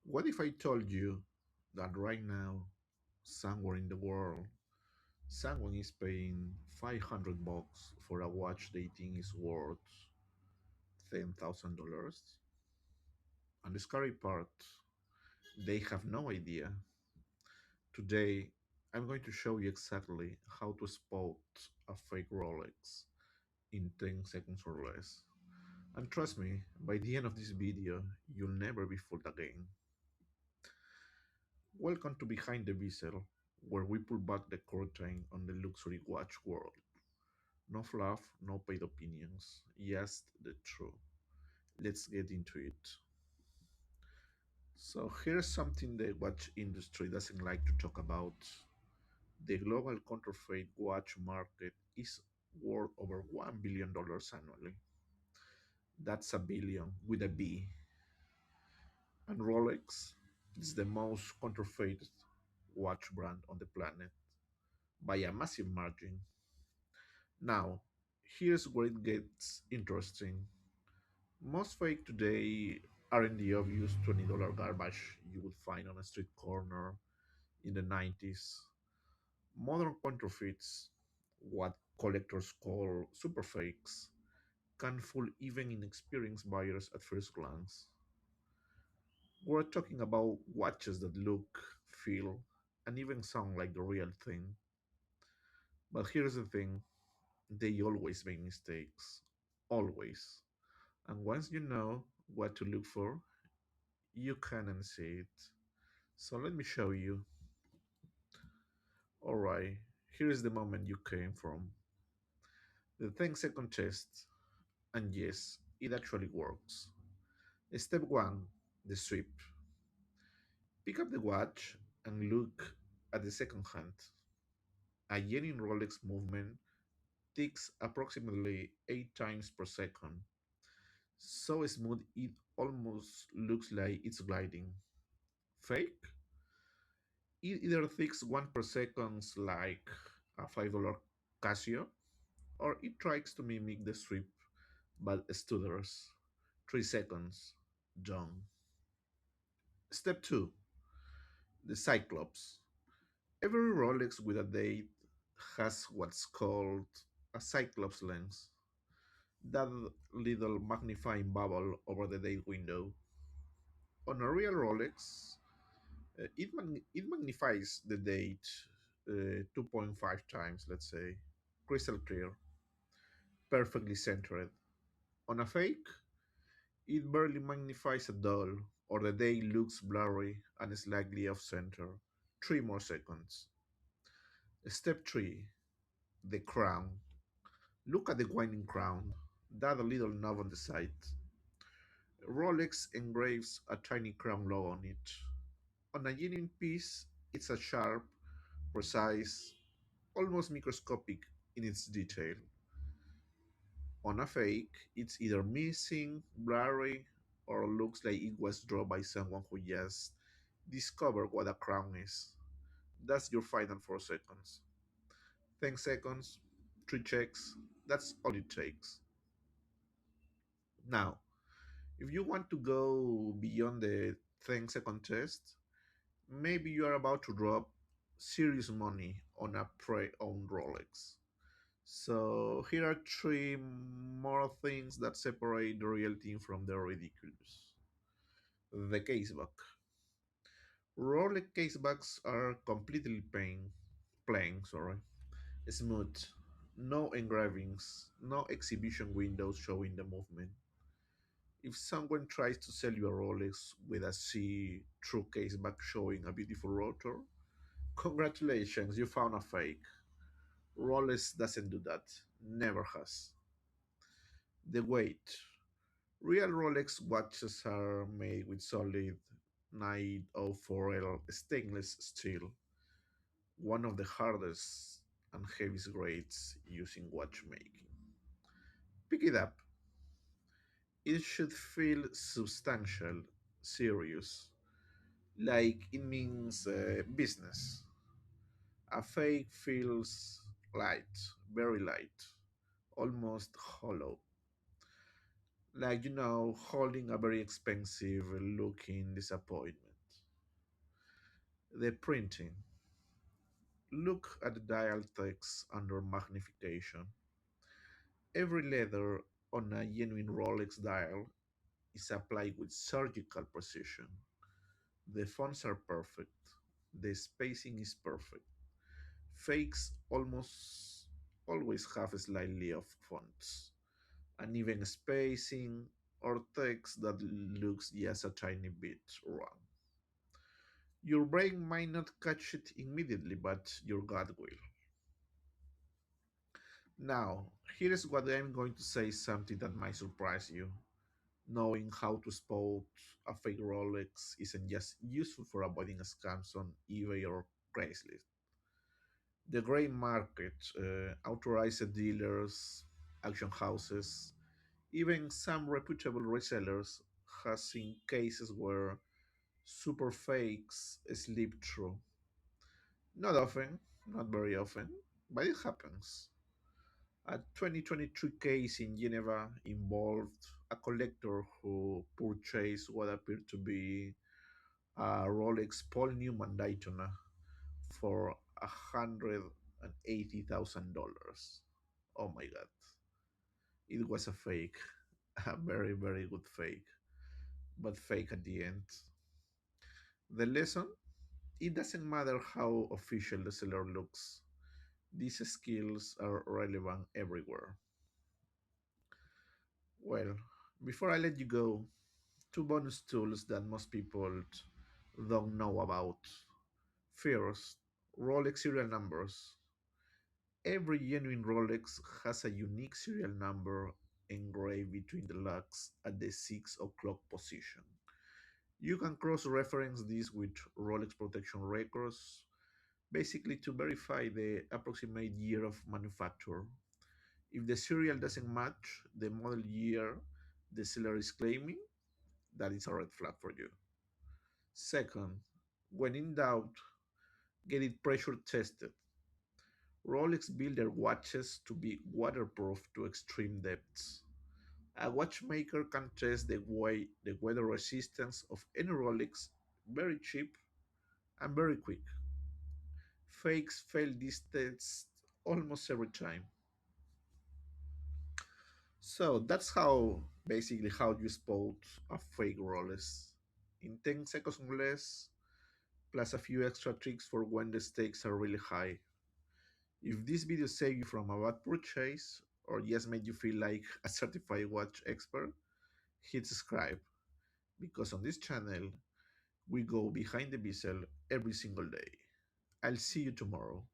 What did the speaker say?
What if I told you that right now, somewhere in the world, someone is paying 500 bucks for a watch they think is worth $10,000? And the scary part, they have no idea. Today, I'm going to show you exactly how to spot a fake Rolex in 10 seconds or less. And trust me, by the end of this video, you'll never be fooled again. Welcome to Behind the Bezel, where we pull back the curtain on the luxury watch world. No fluff, no paid opinions, just the truth. Let's get into it. So, here's something the watch industry doesn't like to talk about. The global counterfeit watch market is worth over $1 billion annually. That's a billion with a B. And Rolex is the most counterfeited watch brand on the planet by a massive margin. Now, here's where it gets interesting. Most fake today aren't the obvious $20 garbage you would find on a street corner in the 90s. Modern counterfeits, what collectors call superfakes, can fool even inexperienced buyers at first glance. We're talking about watches that look, feel, and even sound like the real thing. But here's the thing, they always make mistakes. Always. And once you know what to look for, you can unsee it. So let me show you. Alright, here is the moment you came from. The 10-second test. And yes, it actually works. Step 1, the strip. Pick up the watch and look at the second hand. A genuine Rolex movement ticks approximately 8 times per second. So smooth it almost looks like it's gliding. Fake? It either ticks 1 per second like a $5 Casio, or it tries to mimic the strip but stutters. 3 seconds. Done. Step 2, the Cyclops. Every Rolex with a date has what's called a Cyclops lens, that little magnifying bubble over the date window. On a real Rolex, it magnifies the date 2.5 times, let's say, crystal clear, perfectly centered. On a fake, it barely magnifies at all, or the date looks blurry and slightly off center. 3 more seconds. Step 3, the crown. Look at the winding crown, that little knob on the side. Rolex engraves a tiny crown logo on it. On a genuine piece, it's a sharp, precise, almost microscopic in its detail. On a fake, it's either missing, blurry, or looks like it was drawn by someone who just discovered what a crown is. That's your final 4 seconds. 10 seconds, 3 checks, that's all it takes. Now, if you want to go beyond the 10-second test, maybe you are about to drop serious money on a pre-owned Rolex. So here are 3 more things that separate the real thing from the ridiculous. The caseback. Rolex casebacks are completely plain, smooth, no engravings, no exhibition windows showing the movement. If someone tries to sell you a Rolex with a see-through caseback showing a beautiful rotor, congratulations, you found a fake. Rolex doesn't do that, never has. The weight. Real Rolex watches are made with solid 904L stainless steel, one of the hardest and heaviest grades used in watchmaking. Pick it up. It should feel substantial, serious, like it means business. A fake feels light, very light, almost hollow, like holding a very expensive looking disappointment. The printing. Look at the dial text under magnification. Every letter on a genuine Rolex dial is applied with surgical precision. The fonts are perfect. The spacing is perfect. Fakes almost always have slightly off fonts, uneven spacing, or text that looks just a tiny bit wrong. Your brain might not catch it immediately, but your gut will. Now, here is what I'm going to say something that might surprise you. Knowing how to spot a fake Rolex isn't just useful for avoiding scams on eBay or Craigslist. The gray market, authorized dealers, auction houses, even some reputable resellers has seen cases where superfakes slip through. Not often, not very often, but it happens. A 2023 case in Geneva involved a collector who purchased what appeared to be a Rolex Paul Newman Daytona for $180,000. Oh my god, it was a fake, a very, very good fake, but fake at the end. The lesson: it doesn't matter how official the seller looks, these skills are relevant everywhere. Well, before I let you go, two bonus tools that most people don't know about. First, Rolex serial numbers. Every genuine Rolex has a unique serial number engraved between the locks at the 6 o'clock position. You can cross reference this with Rolex protection records, basically to verify the approximate year of manufacture. If the serial doesn't match the model year the seller is claiming, that is a red flag for you. Second, when in doubt, get it pressure tested. Rolex build their watches to be waterproof to extreme depths. A watchmaker can test the weather resistance of any Rolex very cheap and very quick. Fakes fail these tests almost every time. So that's how basically how you spot a fake Rolex. In 10 seconds or less, plus a few extra tricks for when the stakes are really high. If this video saved you from a bad purchase or just made you feel like a certified watch expert, hit subscribe because on this channel we go behind the bezel every single day. I'll see you tomorrow.